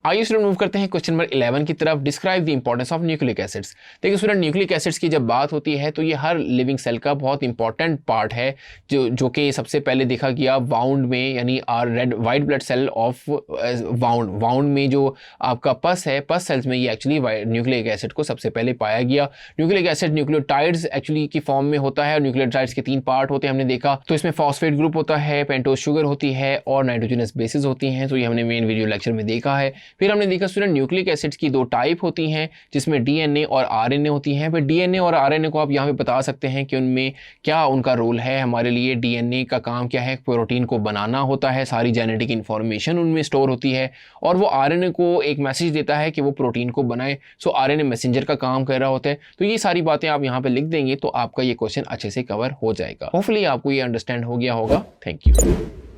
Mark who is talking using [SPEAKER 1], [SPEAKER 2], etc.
[SPEAKER 1] आइए student move करते हैं क्वेश्चन नंबर 11 की तरफ। Describe the importance of nucleic acids. देखिए स्टूडेंट, न्यूक्लिक एसिड्स की जब बात होती है तो ये हर लिविंग सेल का बहुत इंपॉर्टेंट पार्ट है, जो कि सबसे पहले देखा गया वाउंड में, यानी or red white blood cell of wound में जो आपका पस है, पस सेल्स में ये एक्चुअली न्यूक्लिक एसिड को सबसे पहले पाया गया। न्यूक्लिक एसिड न्यूक्लियोटाइड्स एक्चुअली की फॉर्म में होता है और न्यूक्लियोटाइड्स के 3 पार्ट होते हैं हमने देखा। तो इसमें फॉस्फेट ग्रुप होता है, पेंटोज शुगर होती है और नाइट्रोजनस बेसिस होती हैं। तो ये हमने मेन वीडियो लेक्चर में देखा है। फिर हमने देखा स्टूडेंट न्यूक्लिक एसिड्स की 2 टाइप होती हैं, जिसमें डीएनए और आरएनए होती हैं। फिर डीएनए और आरएनए को आप यहाँ पे बता सकते हैं कि उनमें क्या उनका रोल है हमारे लिए। डीएनए का काम क्या है, प्रोटीन को बनाना होता है, सारी जेनेटिक इंफॉर्मेशन उनमें स्टोर होती है, और वो आरएनए को एक मैसेज देता है कि वो प्रोटीन को बनाए। सो आरएनए मैसेंजर का काम कर रहा होता है। तो ये सारी बातें आप यहाँ पे लिख देंगे तो आपका ये क्वेश्चन अच्छे से कवर हो जाएगा। होपफुली आपको ये अंडरस्टैंड हो गया होगा। Thank you.